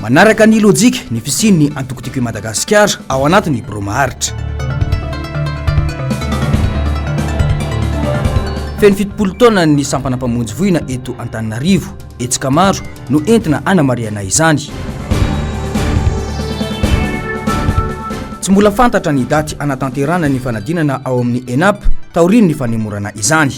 manaraka ny lojika ny fisiany antokotiko Madagasikara ao anatin'ny bromaharitra. Feno 70 taona ny sampanampamonjy voina eto Antananarivo, etsika maro no entina anamariana izany. Tsy mbola fantatra ny daty anatanterana ny fanadinana ao amin'ny ENAP taoriny ny fanemorana izany.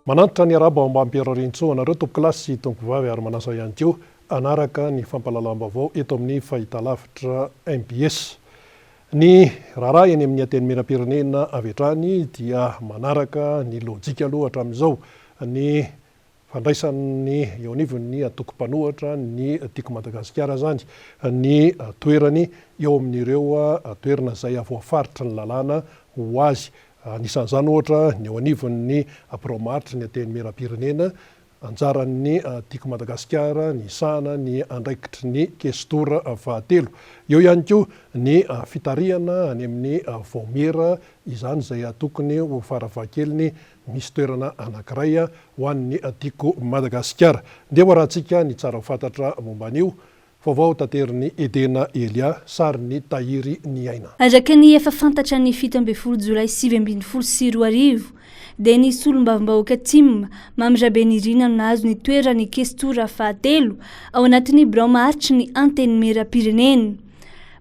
Manantitra ny araba ambampiararintsô anareo topokilasy tongovavy ary manasa ihany koa anaraka ny fampalalam-baovao eto amin'ny fahitalavitra MBS. Ny raharaha eny amin'ny ateny merapirenena avy hatrany dia manaraka ny lojika aloha hatramin'izao ny fandraisan'ny eo anivon'ny atoko-panohatra ny tiako Madagasikara zany ny toerany eo amin'ireo toerana izay avoafaritra ny lalàna ho azy. Anisan'izany ohatra ny eo anivon'ny bromaharitra ny ateny merapirenena, anjaran'ny tiako Madagasikara, ny sahana ny andraikitry ny kestora fahatelo. Eo ihany koa ny fitariana any amin'ny vomiera izany izay tokony ho farafahakeliny misy toerana anankiray ho an'ny tiako Madagasikara. Ndeha rahantsika ny tsara ho fantatra momba an'io. Vaovao tanteriny Edena Elia, sary ny Tahiry ny aina. Araka ny efa fantatra ny 17 Jolay 2024 dia ny solombavam-bahoaka TIM Mamirabenirina nahazo ny toerany kestora fahatelo ao anatin'ny bromaharitra ny anteny merapirenena.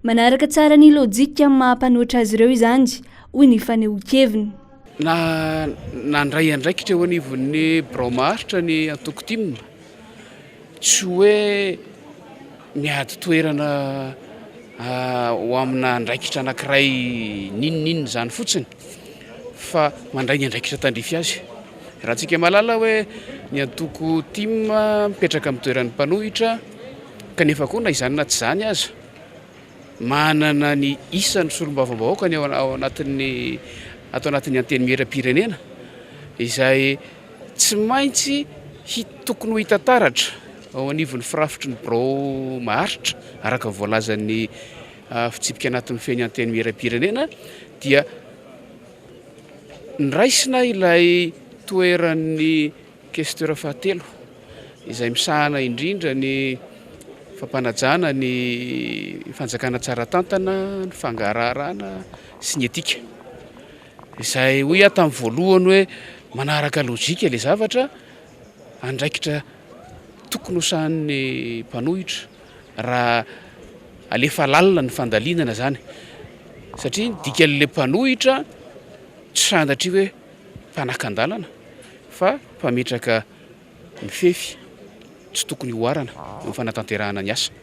Manaraka tsara ny lojika mahampanoatra azy ireo izany, hoy ny fanehoan-keviny. Nandray andraikitra eo anivon'ny bromaharitra ny antoko TIM, tsy hoe miady toerana ho amina andraikitra anankiray ninninina zany fotsiny, fa mandray ny andraikitra tandrify azy. Raha tsika malala hoe ny antoko TIM mipetraka amin'ny toeran'ny mpanohitra, kanefa koa na izany na tsy zany aza, manana ny isan'ny solombavam-bahoaka ny ao anatin'ny anteny merapirenena, izay tsy maintsy tokony ho hitantaratra ao anivon'ny firafitry ny bromaharitra araka voalazan'ny fitsipika anatin'ny feny anteny merapirenena, dia niraisina ilay toeran'ny kestora fahatelo izay misahana indrindra ny fampanajana ny fanjakana tsara tantana, ny fangararana sy ny etika. Izay hoy tamin'ny voalohany hoe manaraka lojika ilay zavatra, andraikitra tokony ho sahan'ny mpanohitra raha alefa lalina ny fandalinana zany, satria dikan'ilay mpanohitra tsy sandatry hoe mpanakan-dalana fa mpametraka mifefy, tsy tokony hoarana ny fanatanterahana ny asa.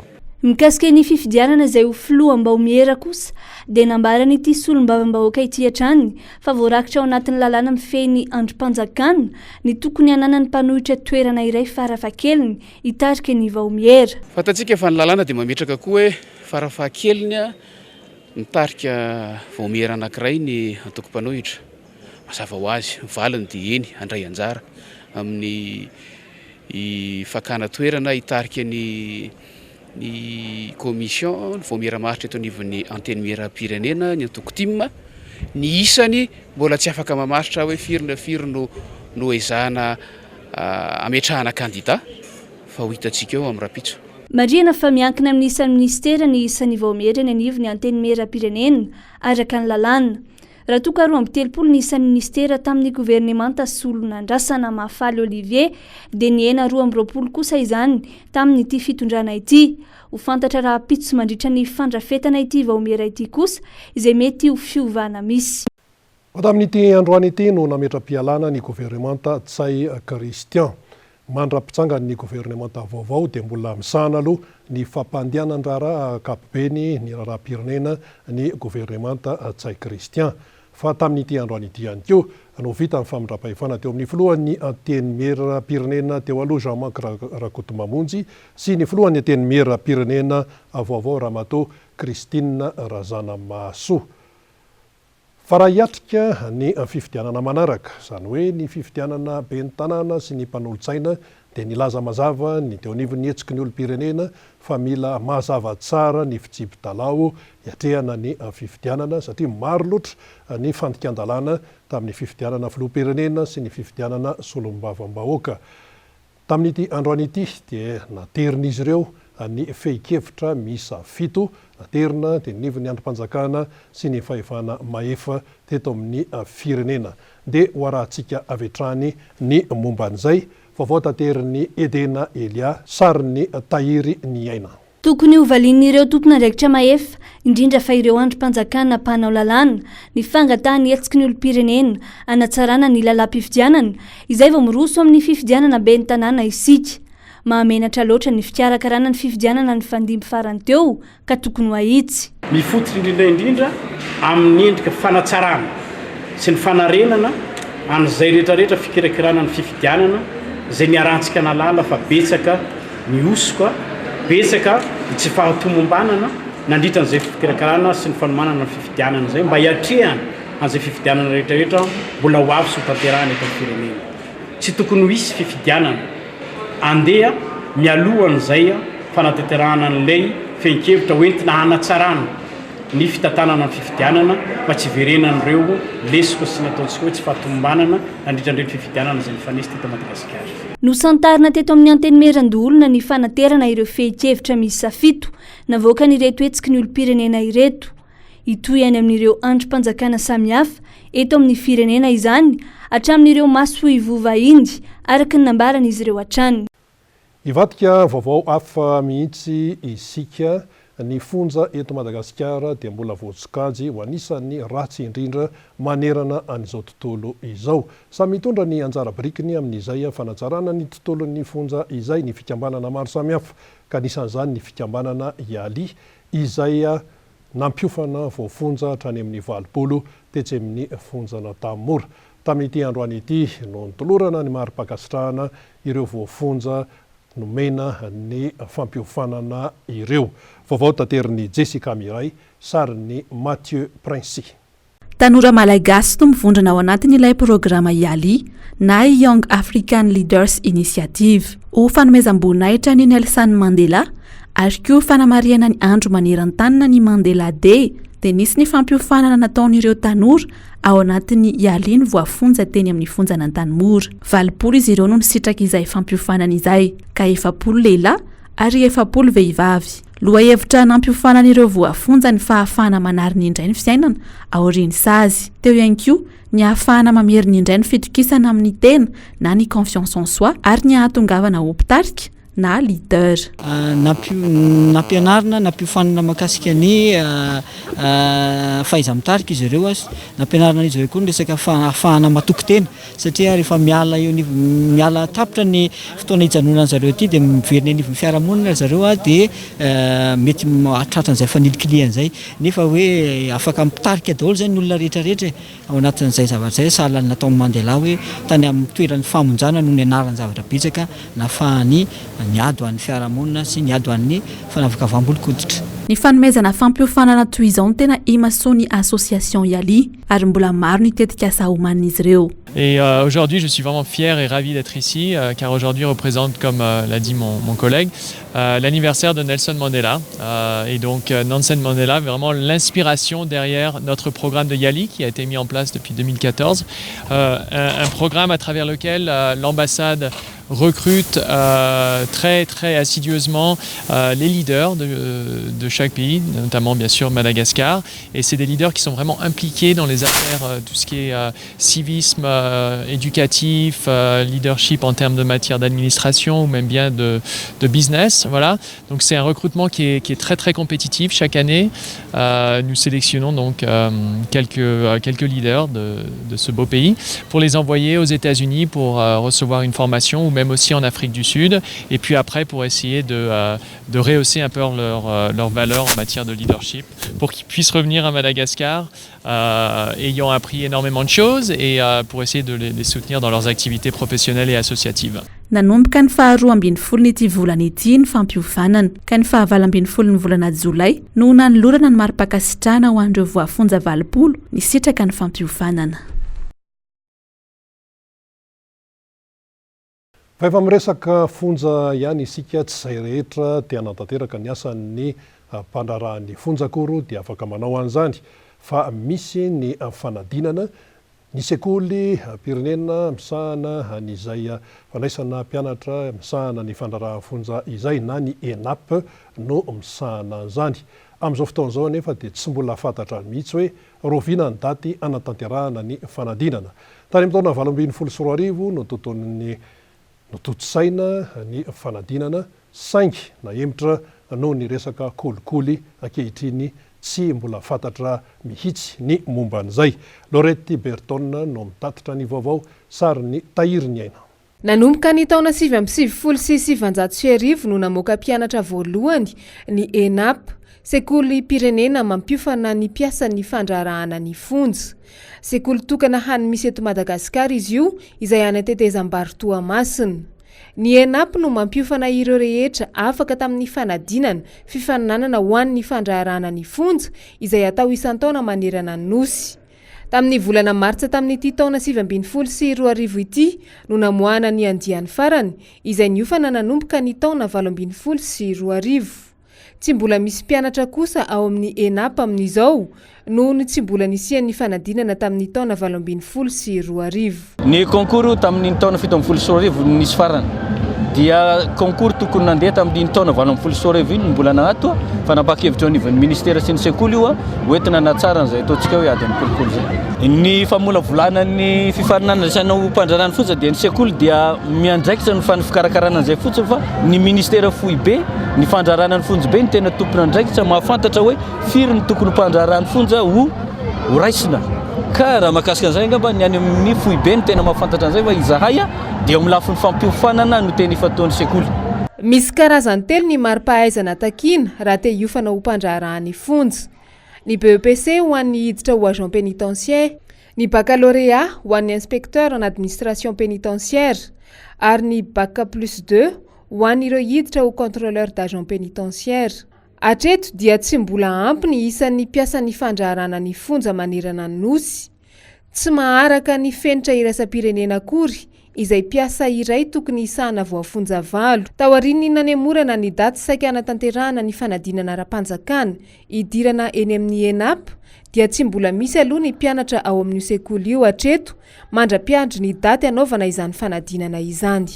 Mikasika ny fifidianana izay ho filoham-bahomiera kosa dia nambarany ity solombavam-bahoaka ity hatrany fa voarakitra ao anatin'ny lalàna mifehy androm-panjakana ny tokony hananany mpanohitra toerana iray farafahakeliny hitarika ny vahomiera. Fantatsika fa ny lalàna dia mametraka koa hoe farafahakeliny mitarika vahomiera anankiray ny antoko-panohitra. Mazava ho azy, valiny dia eny handray anjara amin'ny fakana toerana hitarika ny komision ny vahomiera maharitra eto anivon'ny anteny merapirenena ny antoko TIM, ny isany mbola tsy afaka mamaritra hoe firy no ezahana ametrahana kandida, fa ho hitantsika eo amin'ny rapitso. Marihana fa miankina amin'ny isan'ny ministera ny isan'ny vahomiera ny anivon'ny anteny merapirenena araka ny lalàna. Raha toa ka 23 ny isan'ny ministera tamin'ny governemanta solonandrasana Mahafaly Olivier dia ny hena 20 kosa izany tamin'ny ity fitondrana ity. Ho fantatra raha pitso mandritra ny fandrafetana ity vahomiera ity kosa izay mety ho fiovana misy. Tamin'ity androany ity no nametra-pialana ny governemanta Tsay Christian. Mandra-pitsangany ny governemanta vaovao dia mbola misahana aloha ny fampandehanan-draharaha ankapobeny ny raharam-pirenena ny governemanta Tsay Christian. Fa tamin'ity androany ity ihany koa no vita ny famindram-pahefana teo amin'ny filohan'ny anteny merapirenena teo aloha Jean-Marc Rakotomamonjy sy ny filohan'ny anteny merapirenena vaovao Ramatoa Christine Razanamahasoa. Fa raha hiatrika ny fifidianana manaraka, izany hoe ny fifidianana ben'ny tanàna sy ny mpanolo-tsaina dia nilaza mazava ny teo anivon'ny hetsiky ny olo-pirenena fa mila mazava tsara ny fitsipy-dalao hiatrehana ny fifidianana satria maro loatra ny fandikan-dalàna tamin'ny fifidianana filoham-pirenena sy ny fifidianana solombavam-bahoaka. Tamin'ity androany ity dia naterin'izy ireo ny fehi-kevitra misa 7 naterina dia nivon'ny androm-panjakana sy ny fahefana maefa teto amin'ny firenena. Dia ho arahantsika avy hatrany ny momban'izay vaovao tanterin'ny Edena Elia sarin'ny Tahiry ny aina. Tokony ho valian'ireo tompon'andraikitra maefa indrindra fa ireo androm-panjakana mpanao lalàna ny fangatahany hetsiky ny olom-pirenena anatsarana ny lalam-pifidianana izay vao miroso amin'ny fifidianana ben'ny tanàna isika. Mahamenatra loatra ny fikarakarana ny fifidianana ny fandimby farany teo ka tokony ho ahitsy. Mifototra indrindra amin'ny endrika fanatsarana sy ny fanarenana an'izay rehetrarehetra fikirakirana ny fifidianana izay niarantsika nalala fa betsaka ny osoka betsaka tsy fahatomombanana nandritra n'izay fikirakarana sy ny fanomanana ny fifidianana izay mba hiatrehana an'izay fifidianana rehetrarehetra mbola ho avy sy ho tanterahana eto amin'ny firenena. Tsy tokony ho hisy fifidianana andeha mialohan'izay fanatanterahana an'ilay fehi-kevitra hoentina hanatsarana ny fitantanana ny fifidianana fa tsy verenan'ireo lesika sy ny ataontsika hoe tsy fahatomombanana nandritran'ireny fifidianana izay nifanesy teto Madagasikara. Nosantarina teto amin'ny anteny Merandolona ny fanaterana ireo fehi-kevitra misy 7 navoaka n'ireto hetsika ny olom-pirenena ireto. Itoy any amin'ireo androm-panjakana samihafa eto amin'ny firenena izany hatramin'ireo maso ivova-indy araka ny nambaran'izy ireo hatrany. Ivadika vaovao hafa mihitsy isika ny fonja eto Madagasikara dia mbola voatsikajy ho anisan'ny ratsy indrindra manerana an'izao tontolo izao. Samy mitondra ny anjara birikiny amin'izay fanatsarana ny tontolon'ny fonja izay ny fikambanana maro samihafa ka anisan'izany ny fikambanana Yaly izay nampiofana voafonja hatrany amin'ny 20 tetsy amin'ny fonjana Tamora. Tamin'ity androany ity no nitolorana ny mari-pakasitrahana ireo voafonja nomena ny fampiofanana ireo. Vaovao tanterin'ny Jessica Miray sarin'ny Mathieu Princy. Tanora malagasy no mivondrona ao anatin'ilay programa Yaly na Young African Leaders Initiative ho fanomezam-boninahitra ny Nelson Mandela ary koa fanamariana ny andro maneran-tany ny Mandela Day dia nisy ny fampiofanana nataon'ireo tanora ao anatin'ny Yaly ny voafonja teny amin'ny fonjana Antanimora. 20 izy ireo no nisitraka izay fampiofanana izay ka 70 lehilahy ary 70 vehivavy. Lohahevitra nampiofanana ireo voafonja ny fahafahana manarina indray ny fiainana aoriany sazy. Teo ihany koa ny ahafahana mamerina indray ny fitokisana amin'ny tena na ny confiance en soi ary ny ahatongavana ho mpitarika na leader. Nampianarina nampiofanana makasika ny fahaiza-mitarika izy ireo nampianarina izy ireo koa ny resaka ahafahana matoky tena satria rehefa miala tapitra ny fotoana hijanonana zareo ity dia miverina anivon'ny fiarahamonina zareo dia mety atratran'izay fanilikilian'izay nefa hoe afaka mitarika daholo zany ny olona rehetrarehetra ao anatin'izay zavatra izay sahala natao Mandela hoe tany amin'ny toeran'ny famonjana no ny anaran'ny zavatra betsaka nahafahany niado an'ny fiarahamonina sy niado an'ny fanavakavam-bolo-koditra. Ny fanomezana fampiofanana toy izao no tena imaso ny association Yaly ary mbola maro ny tetika asa homanin'izy ireo. Et aujourd'hui, je suis vraiment fier et ravi d'être ici, car aujourd'hui représente, comme l'a dit mon collègue, l'anniversaire de Nelson Mandela. Et donc Nelson Mandela, vraiment l'inspiration derrière notre programme de Yaly qui a été mis en place depuis 2014. Un programme à travers lequel l'ambassade recrute très très assidieusement les leaders de chaque pays, notamment bien sûr Madagascar. Et c'est des leaders qui sont vraiment impliqués dans les affaires, tout ce qui est civisme éducatif, leadership en termes de matière d'administration ou même bien de business. Voilà. Donc c'est un recrutement qui est très très compétitif chaque année. Nous sélectionnons donc quelques leaders de ce beau pays pour les envoyer aux États-Unis pour recevoir une formation ou même aussi en Afrique du Sud, et puis après pour essayer de rehausser un peu leur valeur en matière de leadership, pour qu'ils puissent revenir à Madagascar ayant appris énormément de choses et pour essayer de les soutenir dans leurs activités professionnelles et associatives. Nanomboka ny 12 n'ity volana ity ny fampiofanana ka ny 19 ny volana Jolay no nanolorana ny mari-pakasitrahana ho an'ireo voafonja 20 nisitraka ny fampiofanana. Fa efa miresaka fonja ihany isika tsy izay rehetra dia hanatanteraka ny asan'ny mpandrarahan'ny fonjakoro dia afaka manao an'izany fa misy ny fanadinana Ny sekoly pirenena misahana an'izay fanaisana mpianatra misahana ny fandraraha-fonja izay na ny ENAP no misahana an'izany. Amin'izao fotoan'izao anefa dia tsy mbola fantatra mihitsy hoe rovina ny daty anatanterahana ny fanadinana. Tany amin'ny taona 2024 no toton'ny nototsaina ny fanadinana saingy na hemitra noho ny resaka kolikoly ankehitriny tsy mbola fantatra mihitsy ny momban'izay. Lorette Berton no mitatitra ny vaovao sary ny Tahiry Niaina. Nanomboka ny taona 1997 no namoaka mpianatra voalohany ny ENAP, sekoly pirenena mampiofana ny mpiasan'ny fandrarahana ny fonja. Sekoly tokana hany misy eto Madagasikara izy io, izay any Tetezambaritoamasina. Ny ENAP no mampiofana ireo rehetra afaka tamin'ny fanadinana fifaninanana ho an'ny fandraharahana ny fonja izay atao isan-taona manerana ny nosy. Tamin'ny volana Martsa tamin'ity taona 2022 ity no namoahana ny andiany farany izay niofana nanomboka ny taona 2022. Tsy mbola misy mpianatra kosa ao amin'ny ENAP amin'izao noho ny tsy mbola nisian'ny fanadinana tamin'ny taona 2022. Ny concours tamin'ny taona 2022 nisy farany. Dia concours tokony nandeha tamin'ny taona 2022 iny mbola nanato fa napakevitra anivon'ny ministera sy ny sekoly io hoentina natsara an'izay ataontsika hoe ady amin'ny kolikoly zay. Ny famolavolana ny fifaninana resana mpandrarahana fotsiny dia ny sekoly dia miandraikitra ny fikarakarana an'izay fotsiny fa ny ministera fohy be ny fandrarahana ny fonja be ny tena tompony andraikitra mahafantatra hoe firy ny tokony mpandrarahana fonja ho raisina. Ka raha mahakasika an'izay angamba ny any amin'ny fohy be ny tena mahafantatra an'izay fa izahay dia amin'ny lafin'ny fampiofanana no tena fataon'ny sekoly. Misy karazany telo ny mari-pahaizana takiana raha te hiofana ho mpandrarahana fonja. Ny BEPC ho an'ny hiditra ho agent pénitentiaire, ny baccalauréat ho an'ny inspecteur en administration pénitentiaire, ary ny BAC+2 ho an'ireo hiditra ho contrôleur d'agent pénitentiaire. Hatreto dia tsy mbola ampy ny isan'ny mpiasan'ny fandraharahana ny fonja manerana ny nosy. Tsy maharaka ny fenitra iraisam-pirenena akory izay mpiasa iray tokony isahana voafonja 8. Taorian'ny nanemorana ny daty saika anatanterahana ny fanadinana ara-panjakana idirana eny amin'ny ENAP dia tsy mbola misy aloha ny mpianatra ao amin'ny sekoly io hatreto mandra-piandry ny daty anaovana izany fanadinana izany.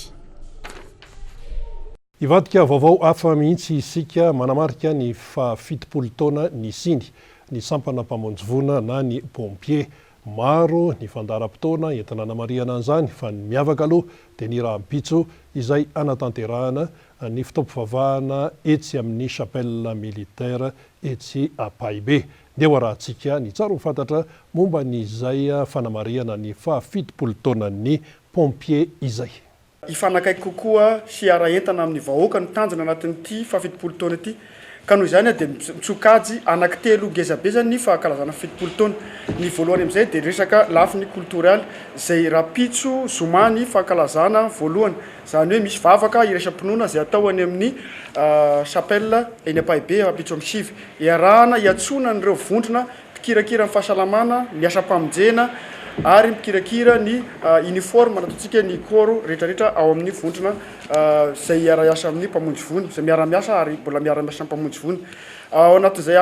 Ivadika vaovao hafa mihitsy isika manamarika ny fa-70 taona nisiny ny sampana mpamonjivona na ny pompier. Maro ny fandaram-potoana entina namariana an'izany fa ny miavaka aloha dia ny rahampitso izay anatanterahana ny fitaovam-pivavahana etsy amin'ny chapelle militaire etsy Apaibe. Dia ho arahantsika ny tsara ho fantatra momba n'izay fanamariana ny fa-70 taonan'ny pompier izay. Ifanakaiky kokoa sy ara-entana amin'ny vahoaka ny tanjona anatin'ity fa-70 taona ity. Ka noho izany dia mitsokajy anankitelo ngezabezany fahakalazana 70 taona. Ny voalohany amin'izay dia resaka lafiny kulturel izay rapitso zomany fahakalazana voalohany. Izany hoe misy vavaka iraisam-pinoana izay atao any amin'ny chapelle eny Apaibe rapitso amin'ny sivy. Iarahana iatsona an'ireo vondrona mpikirakira amin'ny fahasalamana, ny asa-pamonjena ary mikirakira ny uniforme nataontsika ny koro rehetrarehetra ao amin'ny vondrona izay iara-iasa amin'ny mpamonjy vony, izay miara-miasa ary mbola miara-miasa mpamonjy vony. Ao anatin'izay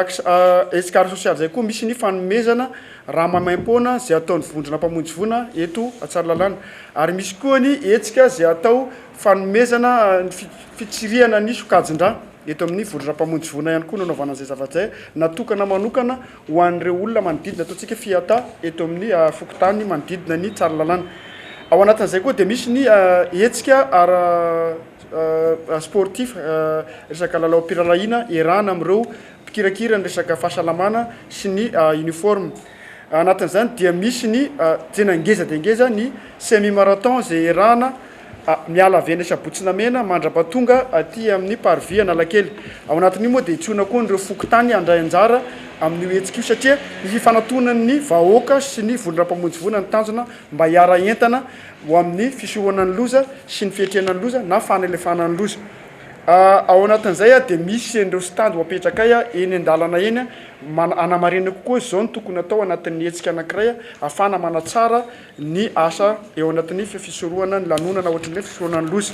escale social izay koa misy ny fanomezana raha mamaim-poana izay ataon'ny vondrona mpamonjy vona eto Tsaralalàna. Ary misy koa ny hetsika izay atao fanomezana fitsiriana ny sokajin-drà eto amin'ny vondrona mpamonjy vona ihany koa nanaovana an'izay zavatra izay natokana manokana ho an'ireo olona manodidina ataontsika fiata eto amin'ny fokotany manodidina ny Tsaralalàna. Ao anatin'izay koa dia misy ny hetsika sportif resaka lalao piralaina iarahana amin'ireo mpikirakira ny resaka fahasalamana sy ny uniforme. Anatin'izany dia misy ny tsena ngeza dia ngeza ny semi-marathon izay iarahana miala avy eny Sabotsinamena mandra-pahatonga aty amin'ny parvis Analakely. Ao anatin'io moa dia itsoina koa n'ireo fokotany andray anjara amin'io hetsika io satria ny fifanantonan'ny vahoaka sy ny vondrona mpamonjy vona ny tanjona mba hiara entana ho amin'ny fisohana ny loza sy ny fiatrehana ny loza na fanelefana ny loza. Ao anatin'izay dia misy an'ireo stand ho apetraka eny an-dalana eny anamarena kokoa izao ny tokony atao anatin'ny hetsika anankiray ahafahana manatsara ny asa eo anatin'ny fisorohana ny lanonana ohatran'ilay fisorohana ny loza.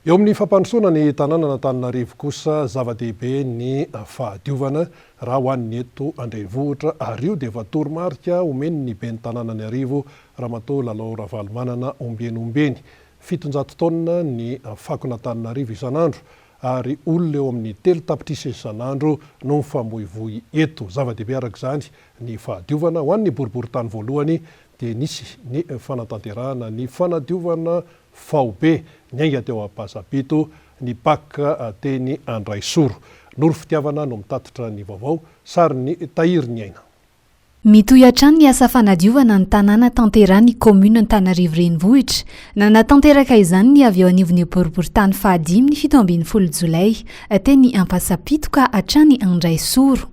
eo amin'ny fampandrosoana ny tanàna n'Antananarivo kosa zava-dehibe ny fahadiovana raha ho an'ny eto Andrenivohitra ary io dia efa toromarika omeny ny ben'ny tanàna ny Arivo Ramatoa Lalao Ravalomanana ombeny 700 taona ny fakon'Antananarivo isan'andro ary olona eo amin'ny 3 tapitrisa isan'andro no mifamoivoy eto. Zava-dehibe arak'izany ny fahadiovana ho an'ny boriboritany voalohany dia nisy ny fanatanterahana ny fanadiovana faobe ny ainga teo Ampasapito ny paka teny Andraisoro. Noro fitiavana no mitatitra ny vaovao sary ny Tahiry ny aina. Mitohy hatrany ny asa fanadiovana ny tanàna tanterahany commune Antananarivo Renivohitra. Nanatanteraka izany ny avy eo anivon'ny boriboritany fahadimy ny 17 Jolay teny Ampasapito ka hatrany Andraisoro.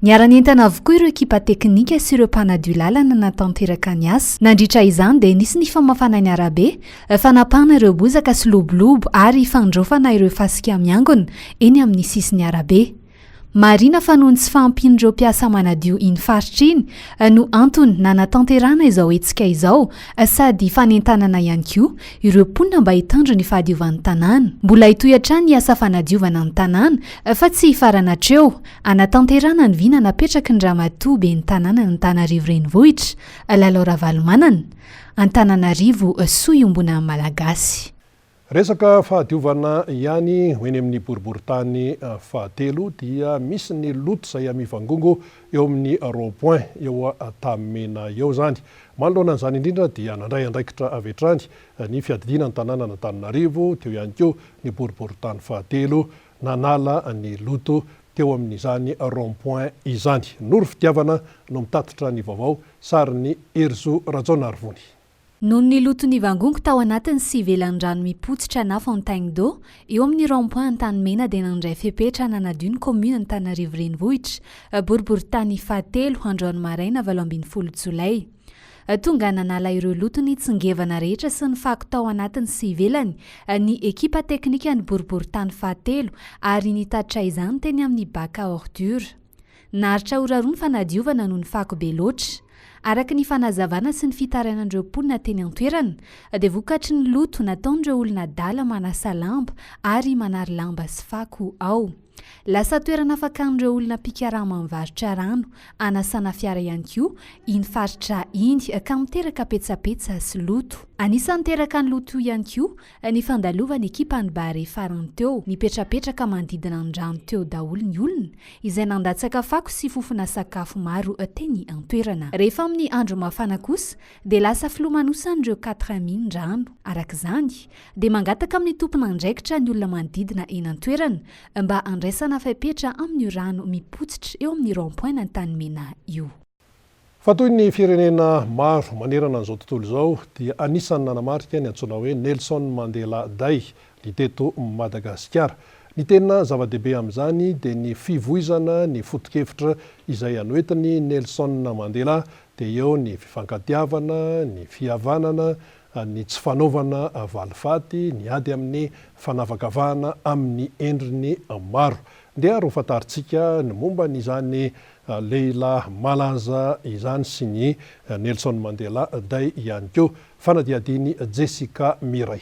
Niara-nientana avokoa ireo ekipa teknika sy ireo mpanadio lalana natanteraka ny asa. Nandritra izany dia nisy ny famafana ny arabe, fanapahana ireo bozaka sy lobolobo ary fandraofana ireo fasika miangona eny amin'ny sisiny arabe. Marina fa noho ny tsy fahampian'ireo mpiasa manadio iny faritra iny no antony nanatanterahana izao hetsika izao sady fanentanana ihany koa ireo mponina mba hitandro ny fahadiovan'ny tanàna. Mbola hitohy hatrany ny asa fanadiovana ny tanàna fa tsy hifarana hatreo anatanterahana ny vina napetraky ny ramatoa ben'ny tanàna n'Antananarivo Renivohitra Lalao Ravalomanana Antananarivo soa iombona malagasy. Resaka fahadiovana ihany hoeny amin'ny boriboritany fahatelo dia misy ny loto izay amivangongo eo amin'ny rond-point eo Tamena eo zany. Manoloana an'izany indrindra dia nandray andraikitra avy hatrany ny fiadidina ny tanàna n'Antananarivo teo ihany koa ny boriboritany fahatelo nanala ny loto teo amin'izany rond-point izany. Noro fitiavana no mitatitra ny vaovao sary ny Erzo Rajonarvony. Noho ny loton'ny vangongo tao anatiny sy ivelan-drano mipotsitra na Fontaine d'eau eo amin'ny rond-point Antanimena dia nandray fepetra nanadio ny commune Antananarivo Renivohitra boriboritany fahatelo androany maraina 17 Jolay. Tonga nanala ireo lotony tsingevana rehetra sy ny fako tao anatiny sy ivelany ny ekipa teknika ny boriboritany fahatelo ary nitatitra izany teny amin'ny baka ordure. Naharitra ora roa ny fanadiovana noho ny fako be loatra. Araka ny fanazavana sy ny fitarainan'ireo mponina teny an-toerana dia vokatry ny loto nataon'ireo olona dala manasa lamba ary manary lamba sy fako ao. Lasa toerana afakan'ireo olona pikarama mivarotra rano anasana fiara ihany koa iny faritra iny ka miteraka petsapetsa sy loto. Anisan'ny teraka ny loto ihany koa ny fandalovan'ny ekipa ny bare farany teo nipetrapetraka manodidina ny rano teo daholo ny olona izay nandatsaka fako sy fofona sakafo maro teny an-toerana. Rehefa amin'ny andro mafana kosa dia lasa filomanosan'ireo 4000 rano. Arak'izany dia mangataka amin'ny tompona andraikitra ny olona manodidina eny an-toerana mba andraisana fepetra amin'ny rano mipotsitra eo amin'ny rond-point Antanimena io. Fa toy ny firenena maro manerana an'izao tontolo izao dia anisan'ny nanamarika ny antsoina hoe Nelson Mandela Day ny teto Madagasikara. Ny tena zava-dehibe amin'izany dia ny fivoizana ny foto-kevitra izay anoetiny Nelson Mandela dia eo ny fifankatiavana, ny fihavanana, ny tsy fanaovana valifaty, ny ady amin'ny fanavakavahana amin'ny endriny maro. Dia rofataritsika ny momba n'izany lehilahy malaza izany sy ny Nelson Mandela Day ihany koa. Fanadihadiny Jessica Miray.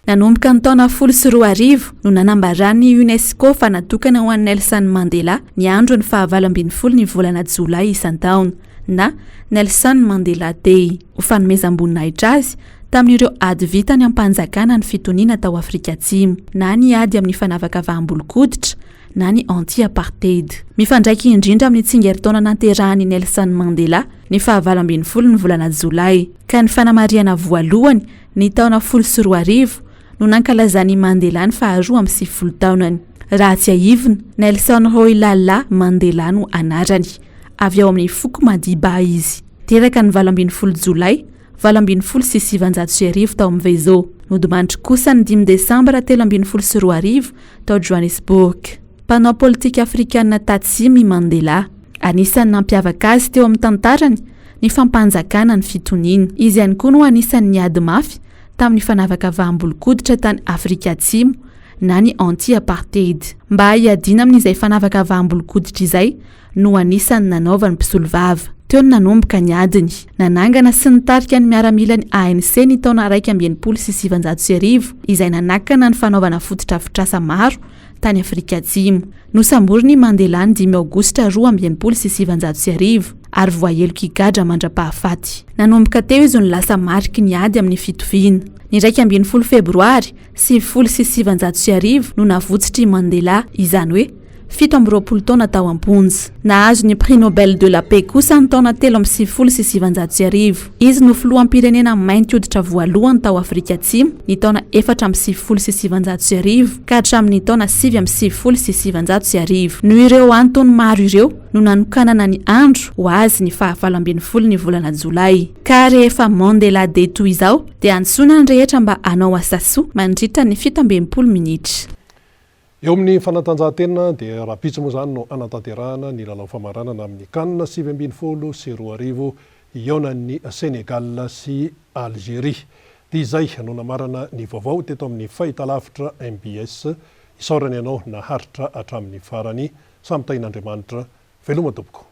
Nanomboka ny taona 20 no nanambarany UNESCO fa natokana ho an'i Nelson Mandela ny andro ny 24 ny volana Jolay isan-taona na Nelson Mandela Day. Ho fanomezam-boninahitra azy tamin'ireo ady vitany ampanjakana ny fitoniana tao Afrika Atsimo na ny ady amin'ny fanavakavahambolon-koditra na ny anti-apartheid. Mifandraiky indrindra amin'ny tsingeritaona naterahany Nelson Mandela ny 24 ny volana Jolay ka ny fanamariana voalohany ny taona 20 no nankalazany Mandela ny 20 taonany. Raha tsy aivina, Nelson Rolihlahla Mandela no anarany. Avy ao amin'ny foko Madiba izy. Teraka ny 24 Jolay 27 tao Mvezo. Nodimandry kosa ny 5 Desambra 20 tao Johannesburg. Mpanao politika afrikanina tatsimy Mandela. Anisan'ny nampiavaka azy teo amin'ny tantarany ny fampanjakana ny fitoniana. Izy ihany koa no anisan'ny niady mafy tamin'ny fanavakavahambolon-koditra tany Afrika Atsimo na ny anti-apartheid. Mba hiadiana amin'izay fanavakavahambolon-koditra izay no anisan'ny nanaovany mpisolovava. teo ny nanomboka ny adiny nanangana sy nitarika ny miaramila ny ANC ny taona 2020 izay nanakana ny fanaovana fototra-fitrasa maro tany Afrika Atsimo. Nosamboriny Mandela ny 5 Aogositra 2020 ary voaheloka higadra mandra-pahafaty. Nanomboka teo izy ny lasa mariky ny ady amin'ny fitoviana. Ny 10 Febroary 2020 no navotsitry Mandela izany hoe 17 taona tao am-ponja. Nahazo ny Prix Nobel de la Paix kosa ny taona 2020. Izy no filoham-pirenena mainty hoditra voalohany tao Afrika Atsimo ny taona 2020 ka hatramin'ny taona 2020. No ireo antony maro ireo no nanokanana ny andro ho azy ny 24 ny volana Jolay. Ka rehefa Mandela Day toy izao dia antsoina ny rehetra mba hanao asa soa mandritra ny 17 minitra. Eo amin'ny fanatanjahantena dia rapitso moa zany no anatanterahana ny lalao famaranana amin'ny CAN 2020 ionan'ny Senegal sy Algérie. Dia izay no namarana ny vaovao teto amin'ny fahitalavitra MBS. Isaorany ianao naharitra hatramin'ny farany. Samy tain'Andriamanitra veloma tompoko.